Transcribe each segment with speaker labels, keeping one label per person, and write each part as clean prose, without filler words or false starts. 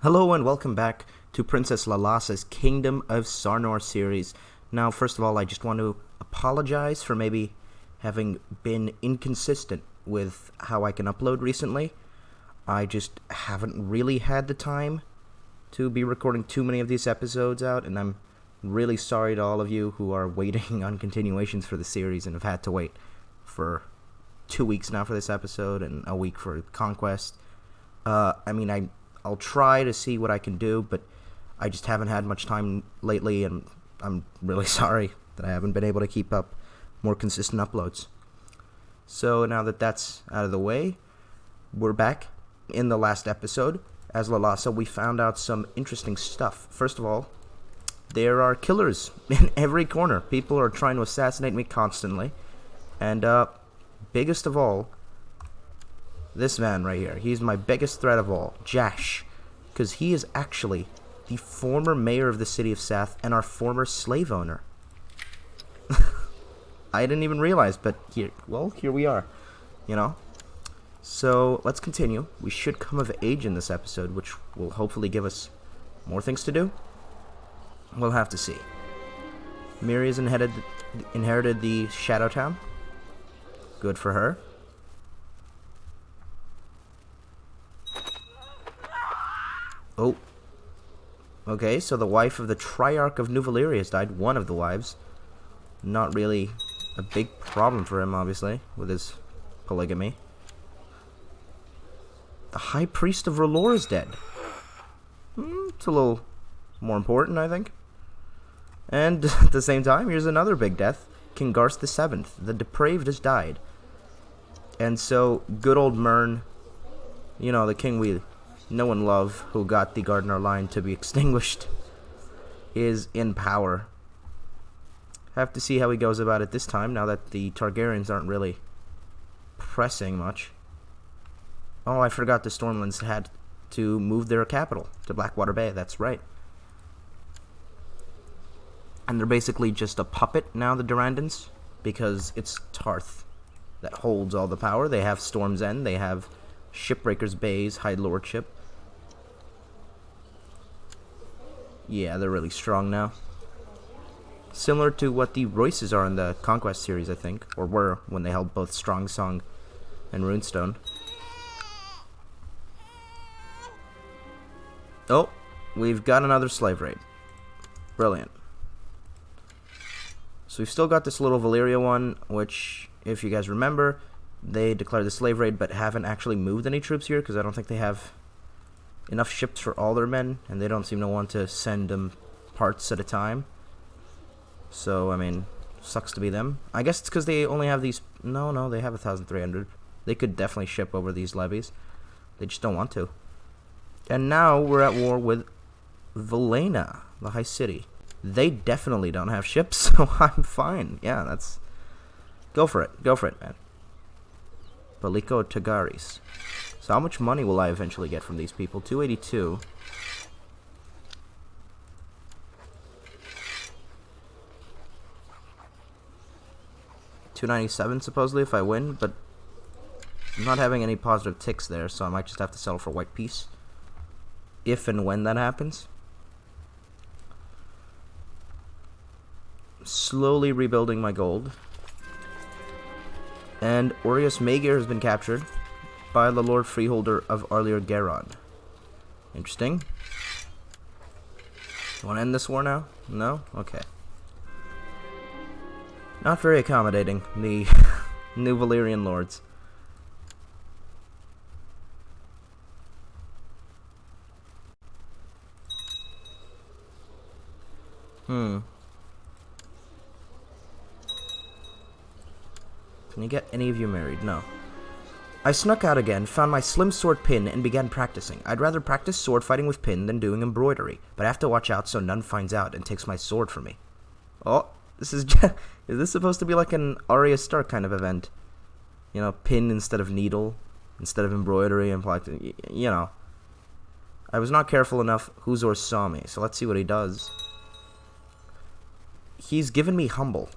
Speaker 1: Hello and welcome back to Princess Lalasa's Kingdom of Sarnor series. Now, first of all, I just want to apologize for maybe having been inconsistent with how I can upload recently. I just haven't really had the time to be recording too many of these episodes out, and I'm really sorry to all of you who are waiting on continuations for the series and have had to wait for 2 weeks now for this episode and a week for Conquest. I'll try to see what I can do, but I just haven't had much time lately, and I'm really sorry that I haven't been able to keep up more consistent uploads. So now that that's out of the way, we're back. In the last episode, as Lalasa, we found out some interesting stuff. First of all, there are killers in every corner. People are trying to assassinate me constantly. And biggest of all, this man right here. He's my biggest threat of all, Jash, because he is actually the former mayor of the city of Sath and our former slave owner. I didn't even realize, but here we are, So let's continue. We should come of age in this episode, which will hopefully give us more things to do. We'll have to see. Miri has inherited the Shadow Town. Good for her. Oh. Okay, so the wife of the Triarch of New Valyria has died. One of the wives. Not really a big problem for him, obviously, with his polygamy. The High Priest of R'hllor is dead. It's a little more important, I think. And at the same time, here's another big death. King Garth VII, the Depraved, has died. And so, good old Mern, the king we know and love, who got the Gardener line to be extinguished, is in power. Have to see how he goes about it this time, now that the Targaryens aren't really pressing much. Oh, I forgot the Stormlands had to move their capital to Blackwater Bay, that's right. And they're basically just a puppet now, the Durandons, because it's Tarth that holds all the power. They have Storm's End, they have Shipbreaker's Bay's High Lordship. Yeah, they're really strong now. Similar to what the Royces are in the Conquest series, I think, or were when they held both Strong Song and Runestone. Oh, we've got another slave raid. Brilliant. So we've still got this little Valyria one, which, if you guys remember, they declared the slave raid but haven't actually moved any troops here because I don't think they have enough ships for all their men, and they don't seem to want to send them parts at a time. So, sucks to be them. I guess it's because they only have these... No, they have 1,300. They could definitely ship over these levies. They just don't want to. And now we're at war with Valena, the High City. They definitely don't have ships, so I'm fine. Yeah, that's... Go for it, man. Baliko Tagaris. So how much money will I eventually get from these people? 282. $297 supposedly if I win, but I'm not having any positive ticks there, so I might just have to settle for white peace. If and when that happens. Slowly rebuilding my gold. And Aureus Maegir has been captured by the Lord Freeholder of Arlir Garon. Interesting. You want to end this war now? No? Okay. Not very accommodating, the New Valyrian lords. Can you get any of you married? No. I snuck out again, found my slim sword Pin, and began practicing. I'd rather practice sword fighting with Pin than doing embroidery, but I have to watch out so none finds out and takes my sword from me. Oh, this is is this supposed to be like an Arya Stark kind of event? Pin instead of needle, instead of embroidery, and I was not careful enough. Huzor saw me, so let's see what he does. He's given me humble.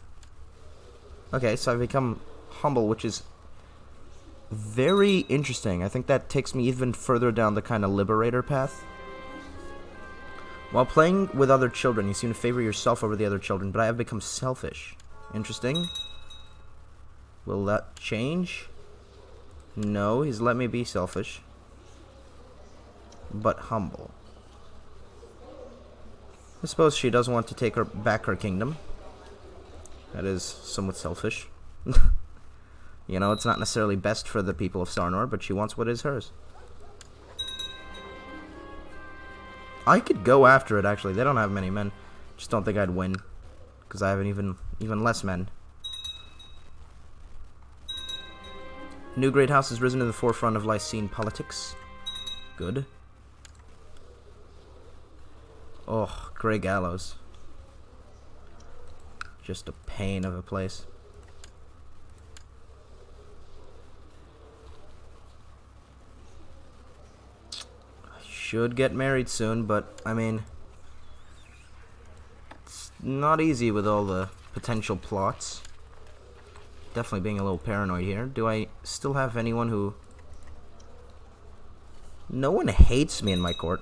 Speaker 1: Okay, so I've become humble, which is very interesting. I think that takes me even further down the kind of liberator path. While playing with other children, you seem to favor yourself over the other children, but I have become selfish. Interesting. Will that change? No, he's let me be selfish. But humble. I suppose she does want to take her back her kingdom. That is somewhat selfish. You know, it's not necessarily best for the people of Sarnor, but she wants what is hers. I could go after it, actually. They don't have many men. Just don't think I'd win. Because I have even less men. New great house has risen to the forefront of Lycene politics. Good. Oh, Grey Gallows. Just a pain of a place. I should get married soon, but, I mean, it's not easy with all the potential plots. Definitely being a little paranoid here. Do I still have anyone who... No one hates me in my court.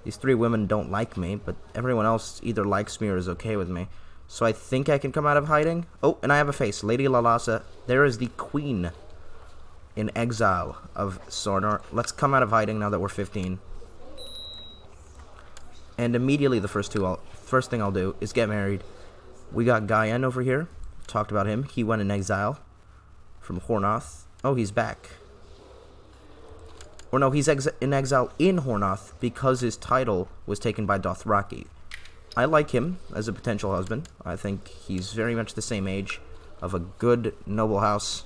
Speaker 1: These 3 women don't like me, but everyone else either likes me or is okay with me. So I think I can come out of hiding. Oh, and I have a face. Lady Lalassa. There is the queen in exile of Sarnor. Let's come out of hiding now that we're 15. And immediately the first thing I'll do is get married. We got Gaian over here. Talked about him. He went in exile from Hornoth. Oh, he's back. Or no, he's in exile in Hornoth because his title was taken by Dothraki. I like him as a potential husband. I think he's very much the same age of a good noble house.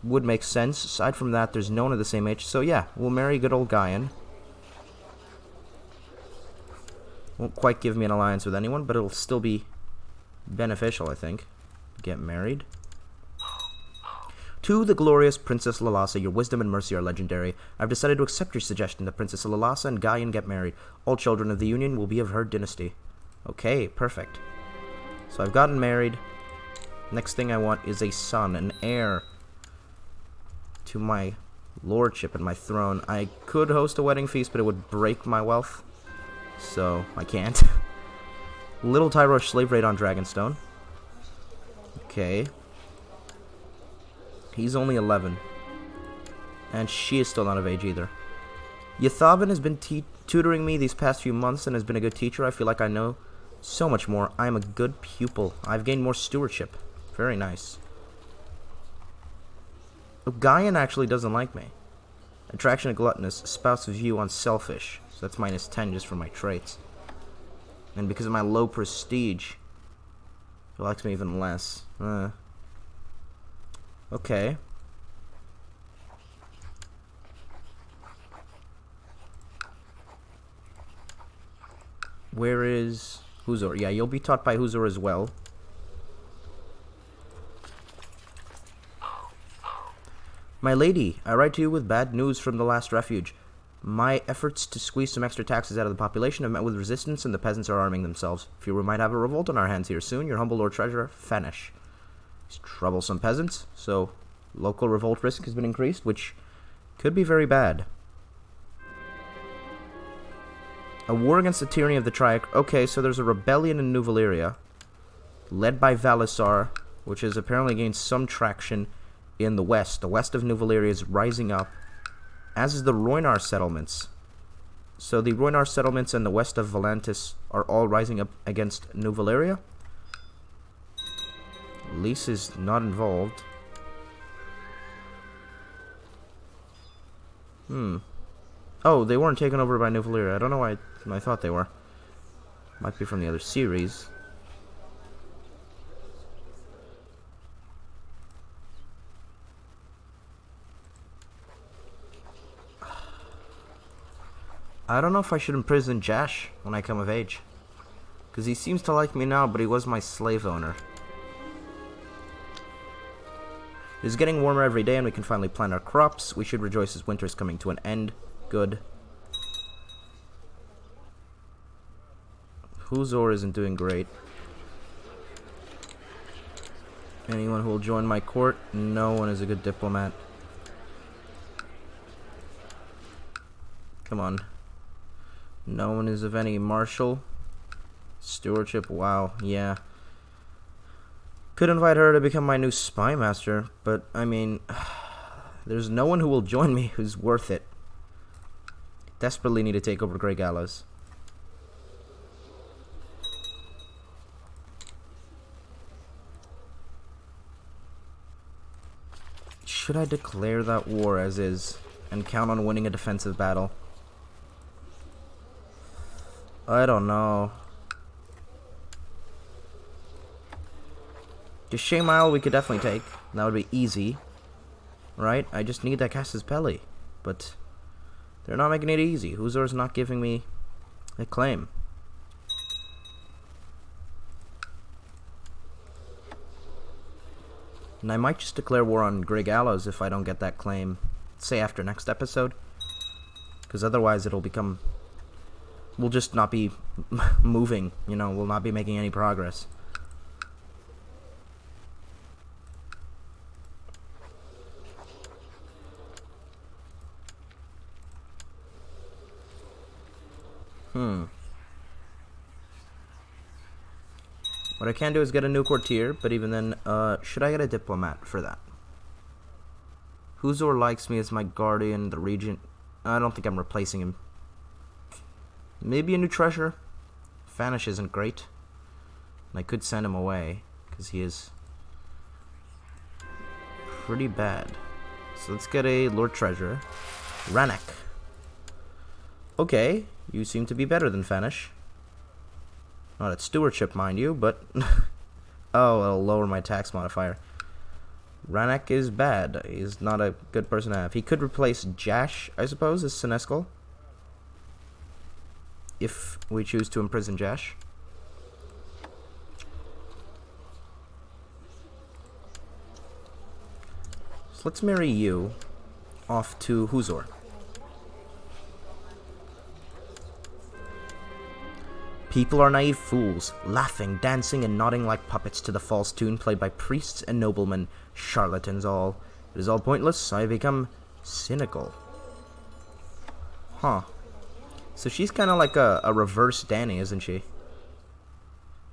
Speaker 1: Would make sense. Aside from that, there's no one of the same age. So yeah, we'll marry good old Gaian. Won't quite give me an alliance with anyone, but it'll still be beneficial, I think. Get married. To the glorious Princess Lalassa, your wisdom and mercy are legendary. I've decided to accept your suggestion that Princess Lalassa and Gaian get married. All children of the Union will be of her dynasty. Okay, perfect. So I've gotten married. Next thing I want is a son, an heir to my lordship and my throne. I could host a wedding feast, but it would break my wealth. So, I can't. Little Tyrosh slave raid on Dragonstone. Okay. He's only 11. And she is still not of age either. Yathavan has been tutoring me these past few months and has been a good teacher. I feel like I know so much more. I am a good pupil. I've gained more stewardship. Very nice. Oh, Gaian actually doesn't like me. Attraction to gluttonous. Spouse view on selfish. So that's minus 10 just for my traits. And because of my low prestige, he likes me even less. Okay. Where is Huzor? Yeah, you'll be taught by Huzor as well. My lady, I write to you with bad news from the last refuge. My efforts to squeeze some extra taxes out of the population have met with resistance, and the peasants are arming themselves. Fear we might have a revolt on our hands here soon. Your humble Lord Treasurer, Fanish. These troublesome peasants. So, local revolt risk has been increased, which could be very bad. A war against the tyranny of the Triac. Okay, so there's a rebellion in New Valyria, led by Valisar, which has apparently gained some traction in the west. The west of New Valyria is rising up, as is the Rhoynar settlements. So the Rhoynar settlements and the west of Volantis are all rising up against New Valyria. Lys is not involved. Oh, they weren't taken over by New Valyria. I don't know why I thought they were. Might be from the other series. I don't know if I should imprison Jash when I come of age. Because he seems to like me now, but he was my slave owner. It is getting warmer every day and we can finally plant our crops. We should rejoice as winter is coming to an end. Good. Huzor isn't doing great. Anyone who will join my court? No one is a good diplomat. Come on. No one is of any martial. Stewardship, wow, yeah. Could invite her to become my new spy master, but, I mean, there's no one who will join me who's worth it. Desperately need to take over Grey Gallows. Should I declare that war as is and count on winning a defensive battle? I don't know. Shame Isle we could definitely take. That would be easy. Right? I just need that Casus Belli. But they're not making it easy. Huzor's not giving me a claim. And I might just declare war on Grey Gallows if I don't get that claim, say after next episode. Because otherwise it'll become... We'll just not be moving, you know, we'll not be making any progress. What I can do is get a new courtier, but even then, should I get a diplomat for that? Huzor likes me as my guardian, the regent. I don't think I'm replacing him. Maybe a new treasure. Vanish isn't great. And I could send him away, because he is pretty bad. So let's get a Lord Treasurer. Ranek. Okay, you seem to be better than Vanish. Not at stewardship, mind you, but... oh, it'll lower my tax modifier. Ranek is bad. He's not a good person to have. He could replace Jash, I suppose, as Senescal. If we choose to imprison Jash. So let's marry you off to Huzor. People are naive fools, laughing, dancing, and nodding like puppets to the false tune played by priests and noblemen, charlatans all. It is all pointless, I have become cynical. Huh. So she's kind of like a reverse Dany, isn't she?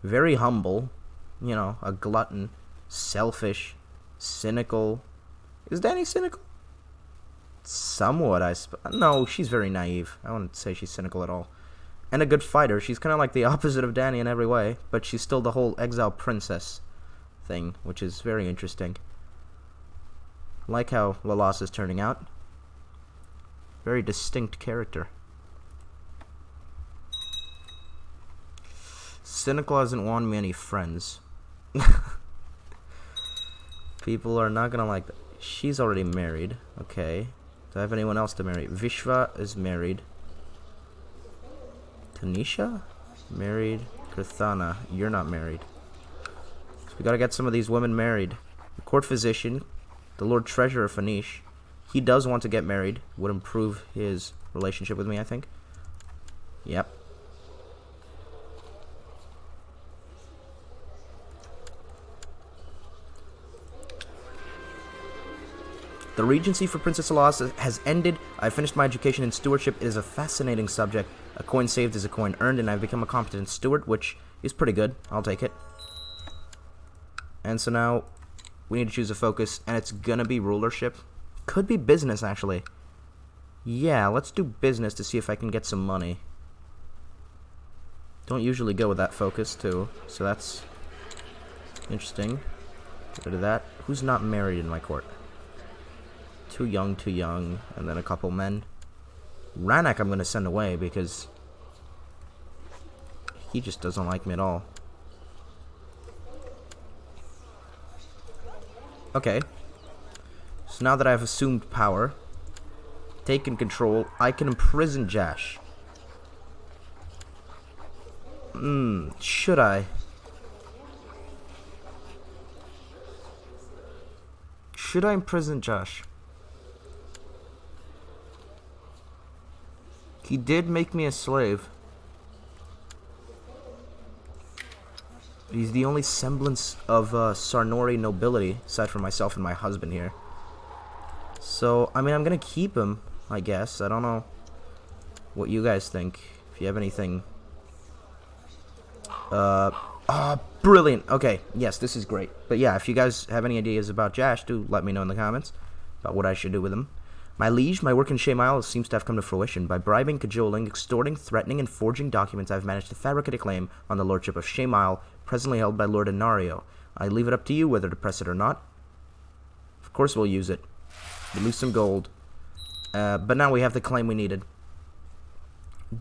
Speaker 1: Very humble, you know, a glutton, selfish, cynical. Is Dany cynical? Somewhat, I suppose. No, she's very naive. I wouldn't say she's cynical at all. And a good fighter. She's kind of like the opposite of Dany in every way, but she's still the whole exile princess thing, which is very interesting. Like how Lelas is turning out. Very distinct character. Cynical hasn't won me any friends. People are not gonna like that. She's already married. Okay. Do I have anyone else to marry? Vishva is married. Tanisha? Married. Kirthana, you're not married. So we gotta get some of these women married. The court physician, the Lord Treasurer Fanish, he does want to get married. Would improve his relationship with me, I think. Yep. The regency for Princess Alas has ended. I've finished my education in stewardship. It is a fascinating subject. A coin saved is a coin earned, and I've become a competent steward, which is pretty good. I'll take it. And so now, we need to choose a focus, and it's gonna be rulership. Could be business, actually. Yeah, let's do business to see if I can get some money. Don't usually go with that focus, too, so that's interesting. Get rid of that. Who's not married in my court? Too young, and then a couple men. Ranek I'm going to send away because he just doesn't like me at all. Okay. So now that I've assumed power, taken control, I can imprison Jash. Should I? Should I imprison Jash? He did make me a slave. He's the only semblance of Sarnori nobility, aside from myself and my husband here. So, I mean, I'm gonna keep him, I guess. I don't know what you guys think. If you have anything... brilliant! Okay, yes, this is great. But yeah, if you guys have any ideas about Jash, do let me know in the comments about what I should do with him. My liege, my work in Shaymal seems to have come to fruition. By bribing, cajoling, extorting, threatening, and forging documents, I've managed to fabricate a claim on the lordship of Shaymal, presently held by Lord Inario. I leave it up to you whether to press it or not. Of course we'll use it. We'll lose some gold. But now we have the claim we needed.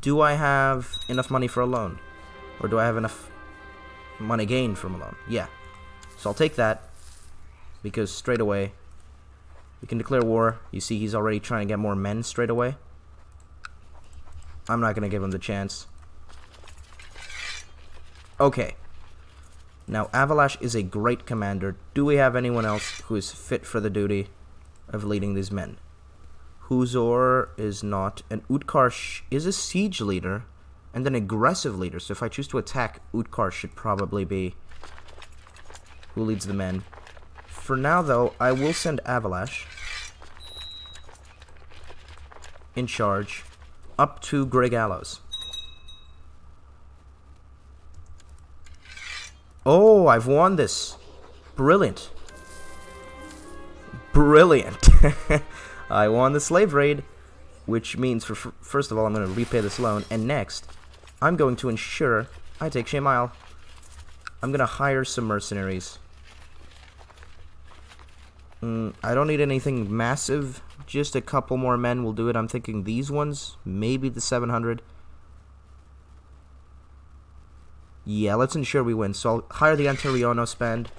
Speaker 1: Do I have enough money for a loan? Or do I have enough money gained from a loan? Yeah. So I'll take that. Because straight away, we can declare war. You see he's already trying to get more men straight away. I'm not going to give him the chance. Okay. Now, Avalash is a great commander. Do we have anyone else who is fit for the duty of leading these men? Huzor is not. And Utkar is a siege leader and an aggressive leader. So if I choose to attack, Utkar should probably be who leads the men. For now, though, I will send Avalash in charge up to Grey Gallows. Oh, I've won this. Brilliant. Brilliant. I won the slave raid, which means, first of all, I'm going to repay this loan, and next, I'm going to ensure I take Shaymal. I'm going to hire some mercenaries. I don't need anything massive. Just a couple more men will do it. I'm thinking these ones. Maybe the 700. Yeah, let's ensure we win. So I'll hire the Anteriano spend.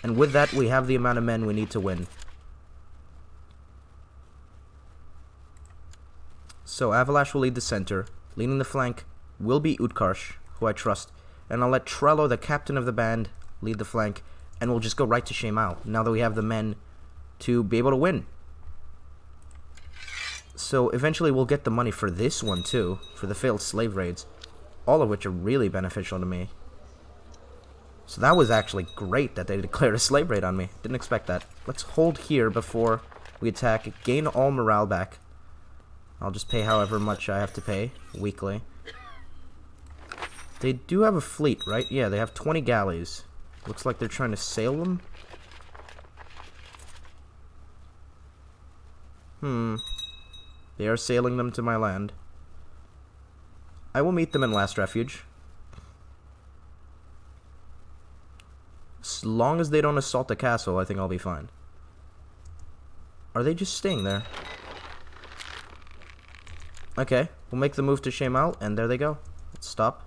Speaker 1: And with that, we have the amount of men we need to win. So Avalash will lead the center. Leading the flank will be Utkarsh, who I trust. And I'll let Trello, the captain of the band, lead the flank. And we'll just go right to Shaymal, now that we have the men to be able to win. So eventually we'll get the money for this one too, for the failed slave raids. All of which are really beneficial to me. So that was actually great that they declared a slave raid on me. Didn't expect that. Let's hold here before we attack. Gain all morale back. I'll just pay however much I have to pay weekly. They do have a fleet, right? Yeah, they have 20 galleys. Looks like they're trying to sail them. They are sailing them to my land. I will meet them in Last Refuge. As long as they don't assault the castle, I think I'll be fine. Are they just staying there? Okay, we'll make the move to Shaymal, and there they go. Let's stop.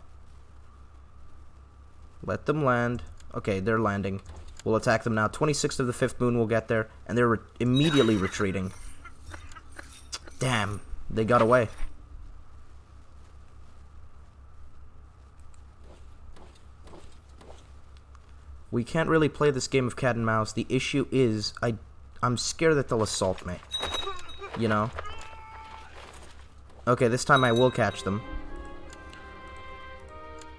Speaker 1: Let them land. Okay, they're landing. We'll attack them now. 26th of the 5th moon will get there, and they're immediately retreating. Damn, they got away. We can't really play this game of cat and mouse. The issue is, I'm scared that they'll assault me. You know? Okay, this time I will catch them.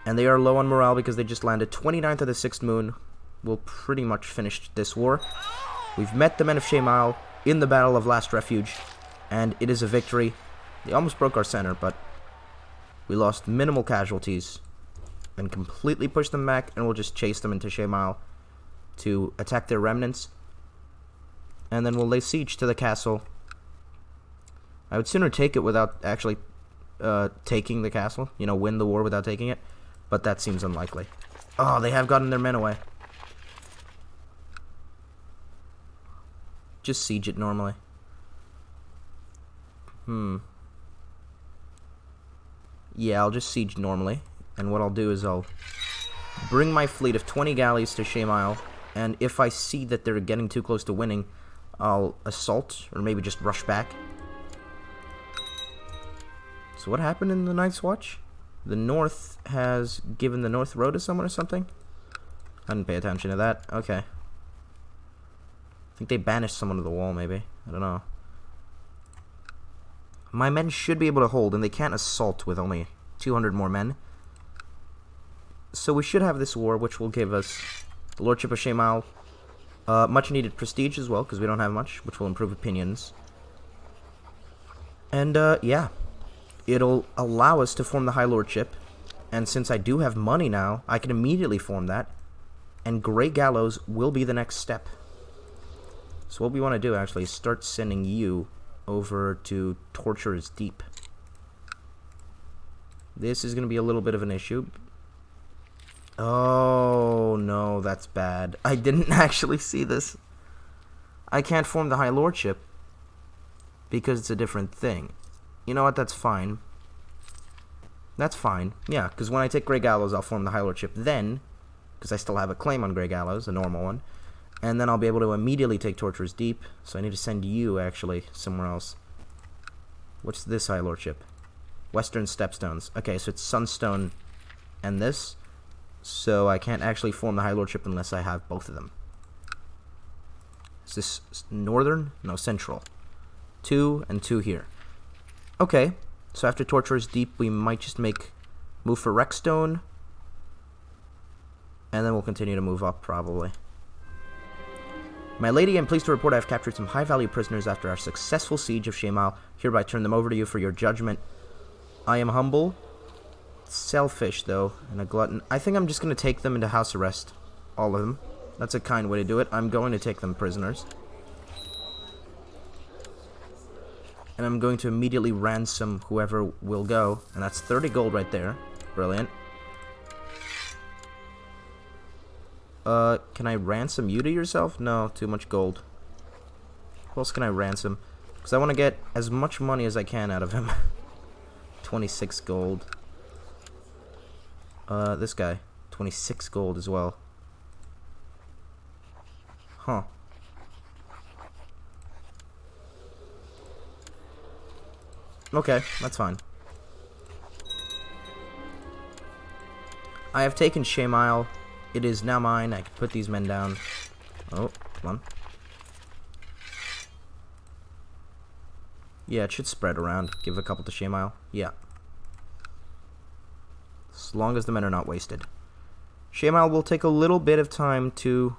Speaker 1: And they are low on morale because they just landed. 29th of the 6th moon will pretty much finish this war. We've met the men of Shaymal in the Battle of Last Refuge. And it is a victory. They almost broke our center, but we lost minimal casualties. And completely push them back, and we'll just chase them into Shaymal to attack their remnants. And then we'll lay siege to the castle. I would sooner take it without actually taking the castle. You know, win the war without taking it. But that seems unlikely. Oh, they have gotten their men away. Just siege it normally. Yeah, I'll just siege normally. And what I'll do is I'll bring my fleet of 20 galleys to Shaymal. And if I see that they're getting too close to winning, I'll assault, or maybe just rush back. So what happened in the Night's Watch? The North has given the North Road to someone or something? I didn't pay attention to that. Okay. I think they banished someone to the wall, maybe. I don't know. My men should be able to hold, and they can't assault with only 200 more men. So we should have this war, which will give us the Lordship of Shaymal, much needed prestige as well, because we don't have much, which will improve opinions. And, yeah. it'll allow us to form the High Lordship. And since I do have money now, I can immediately form that. And Grey Gallows will be the next step. So what we want to do, actually, is start sending you over to Torturer's Deep. This is going to be a little bit of an issue. Oh, no, that's bad. I didn't actually see this. I can't form the High Lordship because it's a different thing. You know what? That's fine. That's fine. Yeah, because when I take Grey Gallows, I'll form the High Lordship then, because I still have a claim on Grey Gallows, a normal one. And then I'll be able to immediately take Torturer's Deep, so I need to send you, actually, somewhere else. What's this High Lordship? Western Stepstones. Okay, so it's Sunstone and this, so I can't actually form the High Lordship unless I have both of them. Is this Northern? No, Central. 2 and 2 here. Okay, so after Torturer's Deep, we might just move for Wreckstone, and then we'll continue to move up, probably. My lady, I'm pleased to report I have captured some high-value prisoners after our successful siege of Shemal. Hereby turn them over to you for your judgment. I am humble, selfish, though, and a glutton. I think I'm just going to take them into house arrest. All of them. That's a kind way to do it. I'm going to take them prisoners. And I'm going to immediately ransom whoever will go. And that's 30 gold right there. Brilliant. Can I ransom you to yourself? No, too much gold. Who else can I ransom? Because I want to get as much money as I can out of him. 26 gold. This guy. 26 gold as well. Huh. Okay, that's fine. I have taken Shemal. It is now mine. I can put these men down. Oh, come on. Yeah, it should spread around. Give a couple to Shemal. Yeah. As long as the men are not wasted. Shemal will take a little bit of time to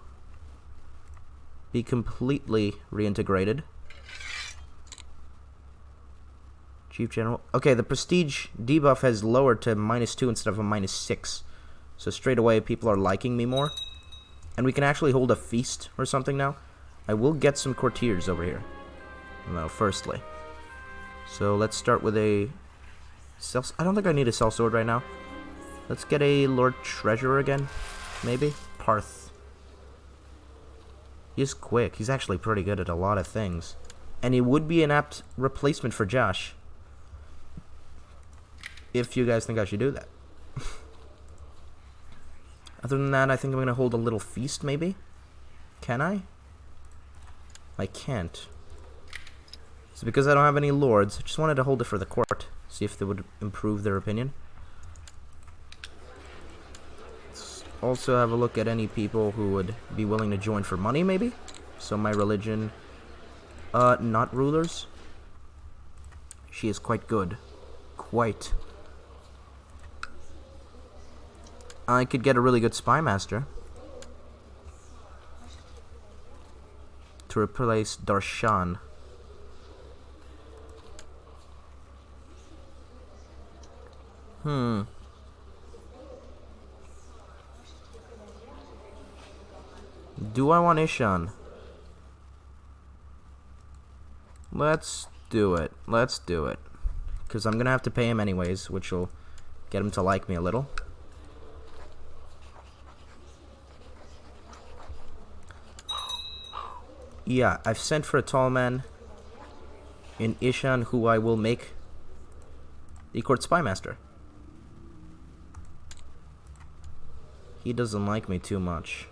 Speaker 1: be completely reintegrated. Chief General. Okay, the prestige debuff has lowered to -2 instead of a -6. So straight away, people are liking me more. And we can actually hold a feast or something now. I will get some courtiers over here. No, firstly. So let's start with a... I don't think I need a sellsword right now. Let's get a Lord Treasurer again. Maybe? Parth. He's quick. He's actually pretty good at a lot of things. And he would be an apt replacement for Josh. If you guys think I should do that. Other than that, I think I'm going to hold a little feast, maybe? Can I? I can't. So because I don't have any lords, I just wanted to hold it for the court. See if they would improve their opinion. Let's also have a look at any people who would be willing to join for money, maybe? So my religion... not rulers. She is quite good. Quite. I could get a really good spy master to replace Darshan. Do I want Ishan? Let's do it. Let's do it. Because I'm going to have to pay him anyways, which will get him to like me a little. Yeah, I've sent for a tall man in Ishan, who I will make the court spy master. He doesn't like me too much.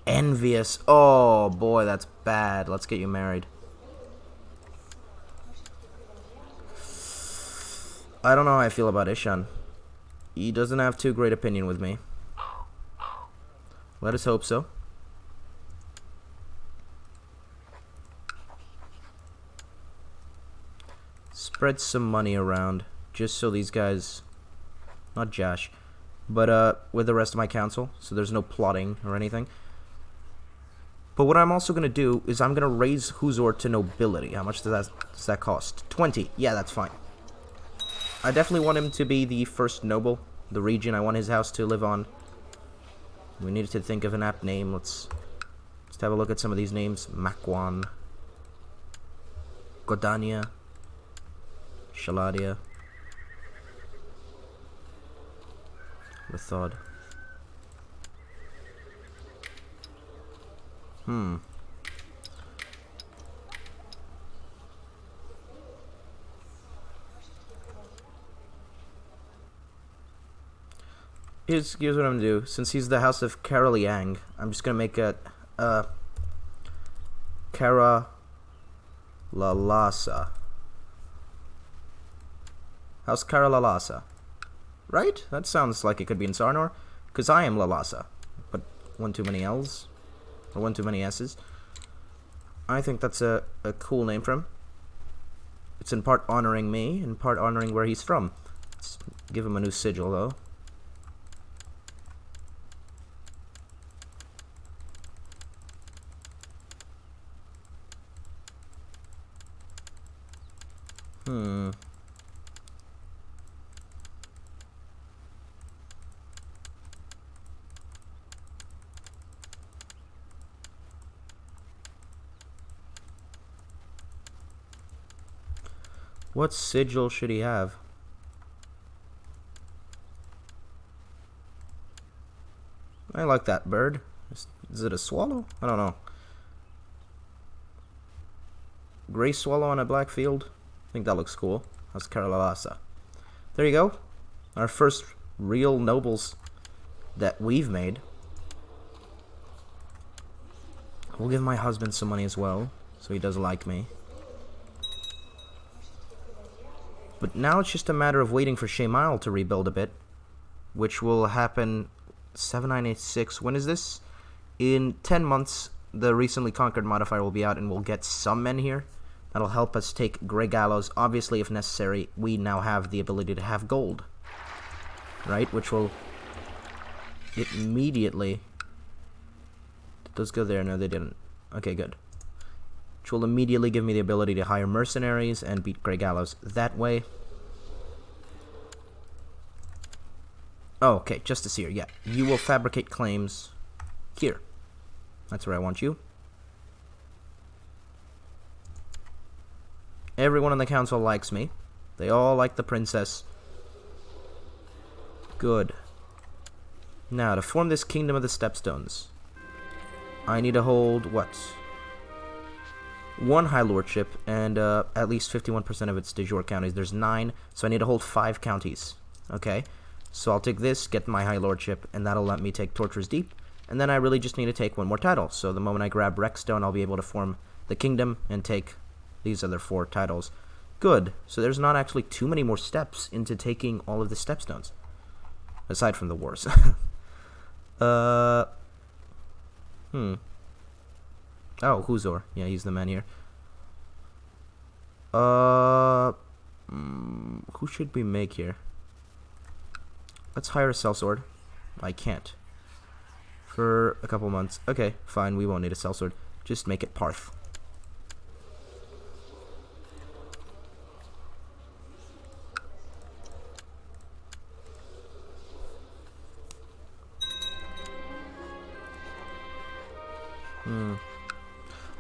Speaker 1: Envious. Oh boy, that's bad. Let's get you married. I don't know how I feel about Ishan. He doesn't have too great opinion with me. Let us hope so. Spread some money around, just so these guys, not Josh, but with the rest of my council, so there's no plotting or anything. But what I'm also going to do is I'm going to raise Huzor to nobility. How much does that cost? 20. Yeah, that's fine. I definitely want him to be the first noble. The region I want his house to live on. We needed to think of an apt name. Let's have a look at some of these names. Makwan, Godania, Shaladia, Rathod. Here's what I'm gonna do. Since he's the House of Karaliang, I'm just gonna make a Karalalasa. House Karalalasa. Right? That sounds like it could be in Sarnor. Because I am Lalasa. But one too many L's. Or one too many S's. I think that's a cool name for him. It's in part honoring me, in part honoring where he's from. Let's give him a new sigil, though. What sigil should he have? I like that bird. Is it a swallow? I don't know. Gray swallow on a black field. I think that looks cool. That's Karalalasa. There you go. Our first real nobles that we've made. We'll give my husband some money as well, so he does like me. But now it's just a matter of waiting for Shemail to rebuild a bit, which will happen 7986. When is this? In 10 months, the recently conquered modifier will be out, and we'll get some men here. That'll help us take Grey Gallows. Obviously, if necessary, we now have the ability to have gold, right? Which will immediately... Did those go there? No, they didn't. Okay, good. Which will immediately give me the ability to hire mercenaries and beat Grey Gallows that way. Oh, okay, Justice here, yeah. You will fabricate claims here. That's where I want you. Everyone in the council likes me. They all like the princess. Good. Now, to form this Kingdom of the Stepstones, I need to hold, what? One High Lordship, and at least 51% of its de jure counties. There's 9, so I need to hold 5 counties. Okay? So I'll take this, get my High Lordship, and that'll let me take Torture's Deep. And then I really just need to take one more title. So the moment I grab Rexstone, I'll be able to form the kingdom and take these other 4 titles. Good. So there's not actually too many more steps into taking all of the stepstones. Aside from the wars. Oh, Huzor. Yeah, he's the man here. Who should we make here? Let's hire a sellsword. I can't. For a couple months. Okay, fine, we won't need a sellsword. Just make it Parth.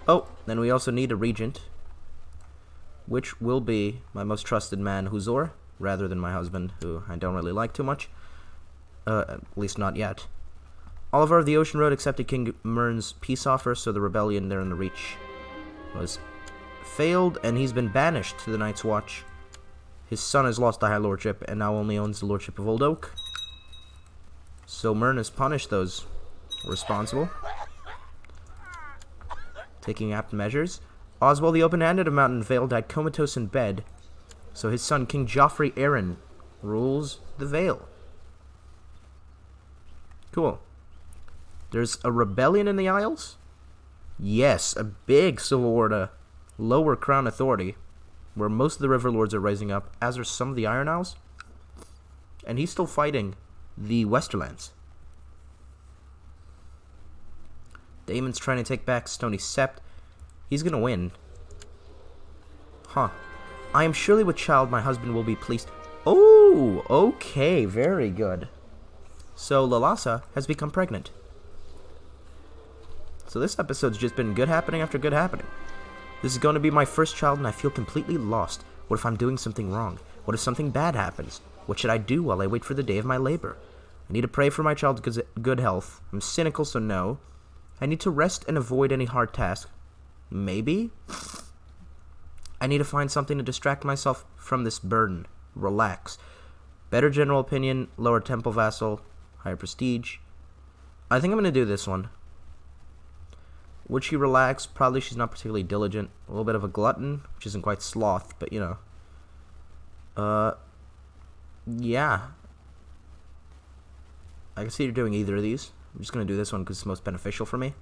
Speaker 1: Oh, then we also need a regent, which will be my most trusted man, Huzor, rather than my husband, who I don't really like too much. At least not yet. Oliver of the Ocean Road accepted King Mern's peace offer, so the rebellion there in the Reach was failed, and he's been banished to the Night's Watch. His son has lost the High Lordship, and now only owns the Lordship of Old Oak. So Mern has punished those responsible, taking apt measures. Oswald the Open-Handed of Mountain Vale died comatose in bed, so his son, King Joffrey Arryn, rules the Vale. Cool. There's a rebellion in the Isles? Yes, a big civil war to lower Crown authority, where most of the River Lords are rising up, as are some of the Iron Isles. And he's still fighting the Westerlands. Daemon's trying to take back Stony Sept. He's gonna win. Huh. I am surely with child my husband will be pleased. Oh, okay, very good. So Lalassa has become pregnant. So this episode's just been good happening after good happening. This is going to be my first child and I feel completely lost. What if I'm doing something wrong? What if something bad happens? What should I do while I wait for the day of my labor? I need to pray for my child's good health. I'm cynical, so no. I need to rest and avoid any hard task. Maybe? I need to find something to distract myself from this burden. Relax. Better general opinion, lower temple vassal, higher prestige. I think I'm going to do this one. Would she relax? Probably she's not particularly diligent. A little bit of a glutton, which isn't quite sloth, but you know. Yeah. I can see you're doing either of these. I'm just going to do this one because it's most beneficial for me.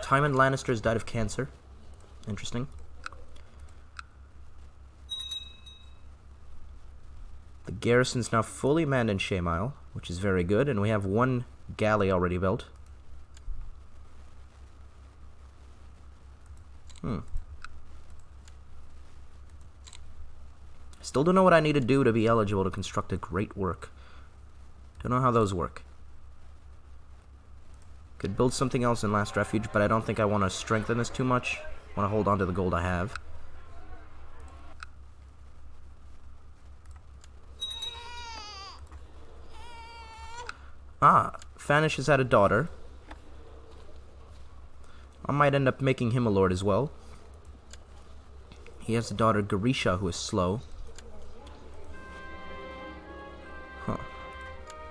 Speaker 1: Tywin Lannister has died of cancer. Interesting. The garrison's now fully manned in Shaymile, which is very good, and we have one galley already built. Still don't know what I need to do to be eligible to construct a great work. Don't know how those work. Could build something else in Last Refuge, but I don't think I want to strengthen this too much. I want to hold on to the gold I have. Fanish has had a daughter. I might end up making him a lord as well. He has a daughter, Garisha, who is slow.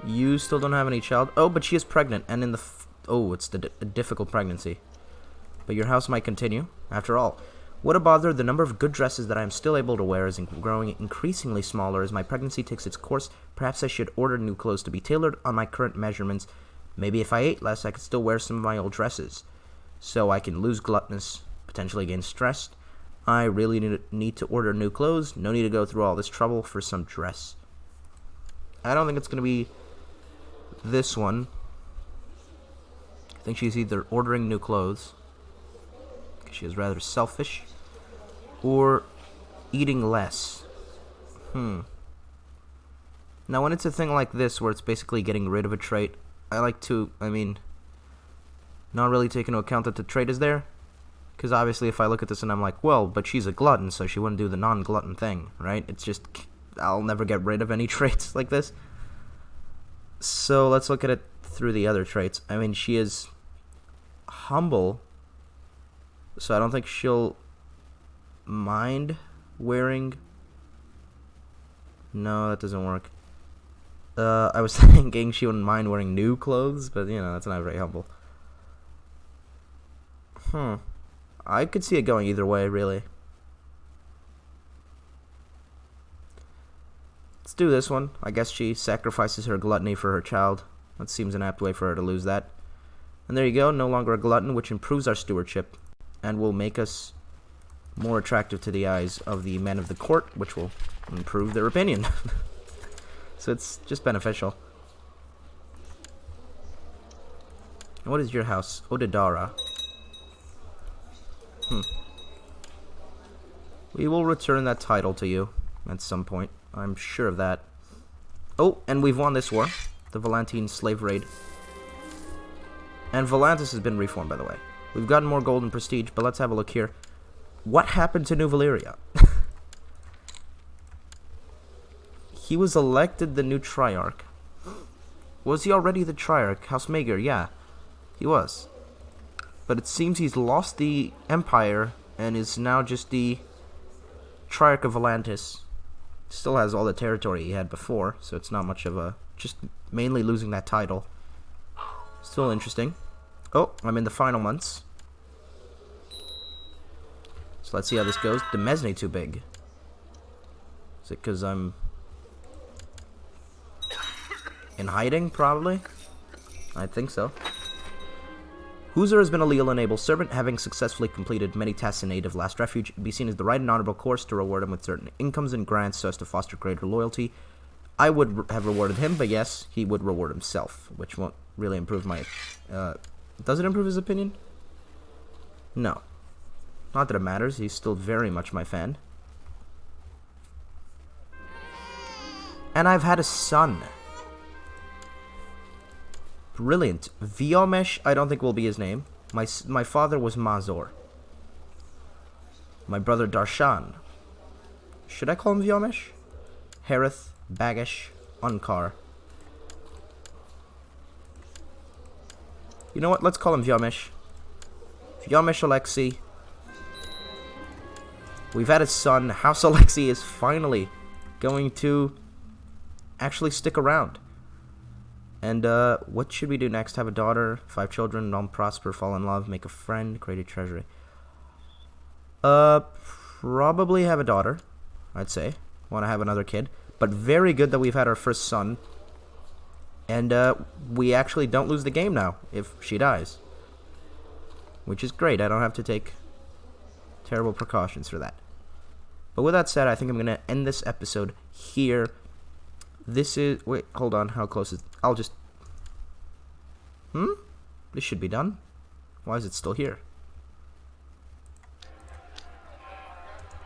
Speaker 1: You still don't have any child. Oh, but she is pregnant, and in the... oh, it's a difficult pregnancy. But your house might continue. After all, what a bother. The number of good dresses that I am still able to wear is growing increasingly smaller as my pregnancy takes its course. Perhaps I should order new clothes to be tailored on my current measurements. Maybe if I ate less, I could still wear some of my old dresses. So I can lose gluttonous, potentially gain stress. I really need to order new clothes. No need to go through all this trouble for some dress. I don't think it's going to be this one. I think she's either ordering new clothes, because she is rather selfish, or eating less. Now when it's a thing like this, where it's basically getting rid of a trait, I like to, not really take into account that the trait is there. Because obviously if I look at this and I'm like, well, but she's a glutton, so she wouldn't do the non-glutton thing, right? It's just, I'll never get rid of any traits like this. So let's look at it through the other traits. She is humble, so I don't think she'll mind wearing... No, that doesn't work. I was thinking she wouldn't mind wearing new clothes, but, that's not very humble. I could see it going either way, really. Let's do this one. I guess she sacrifices her gluttony for her child. That seems an apt way for her to lose that. And there you go, no longer a glutton, which improves our stewardship and will make us more attractive to the eyes of the men of the court, which will improve their opinion. So it's just beneficial. And what is your house? Odidara. We will return that title to you at some point. I'm sure of that. Oh, and we've won this war. The Volantine slave raid. And Volantis has been reformed, by the way. We've gotten more gold and prestige, but let's have a look here. What happened to New Valyria? He was elected the new Triarch. Was he already the Triarch? House Maegor, yeah. He was. But it seems he's lost the Empire and is now just the Triarch of Volantis. Still has all the territory he had before, so it's not much of a... just mainly losing that title. Still interesting. Oh, I'm in the final months. So let's see how this goes. The Mesne too big. Is it because I'm in hiding, probably? I think so. Huzur has been a leal and able servant, having successfully completed many tasks in aid of Last Refuge. It would be seen as the right and honorable course to reward him with certain incomes and grants so as to foster greater loyalty. I would have rewarded him, but yes, he would reward himself, which won't really improve my... does it improve his opinion? No. Not that it matters, he's still very much my fan. And I've had a son. Brilliant. Viomesh, I don't think will be his name. My father was Mazor. My brother Darshan. Should I call him Viomesh? Harith, Bagish, Unkar. You know what? Let's call him Viomesh. Viomesh Alexei. We've had a son. House Alexei is finally going to actually stick around. And what should we do next? Have a daughter, 5 children, non prosper, fall in love, make a friend, create a treasury. Probably have a daughter, I'd say. Want to have another kid. But very good that we've had our first son. And we actually don't lose the game now if she dies. Which is great. I don't have to take terrible precautions for that. But with that said, I think I'm going to end this episode here. This is... Wait, hold on. How close is... I'll just... This should be done. Why is it still here?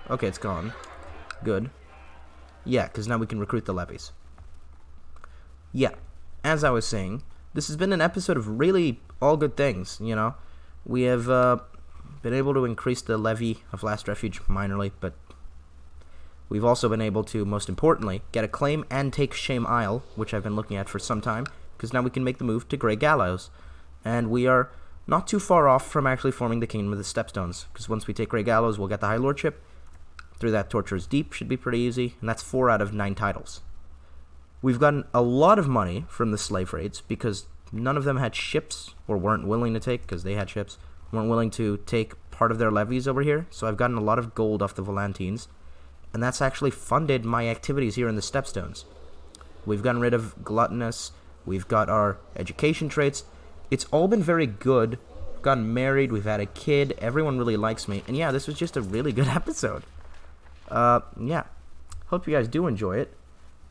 Speaker 1: Okay, it's gone. Good. Yeah, because now we can recruit the levies. Yeah, as I was saying, this has been an episode of really all good things, you know. We have been able to increase the levy of Last Refuge minorly, but we've also been able to, most importantly, get a claim and take Shame Isle, which I've been looking at for some time, because now we can make the move to Grey Gallows. And we are not too far off from actually forming the Kingdom of the Stepstones, because once we take Grey Gallows, we'll get the High Lordship. Through that, Torturer's Deep should be pretty easy, and that's 4 out of 9 titles. We've gotten a lot of money from the slave raids, because none of them had ships, or weren't willing to take, because they had ships, weren't willing to take part of their levies over here, so I've gotten a lot of gold off the Volantines, and that's actually funded my activities here in the Stepstones. We've gotten rid of Gluttonous, we've got our education traits, it's all been very good, we've gotten married, we've had a kid, everyone really likes me, and yeah, this was just a really good episode. Yeah, hope you guys do enjoy it.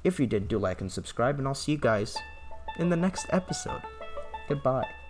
Speaker 1: If you did, do like and subscribe, and I'll see you guys in the next episode. Goodbye.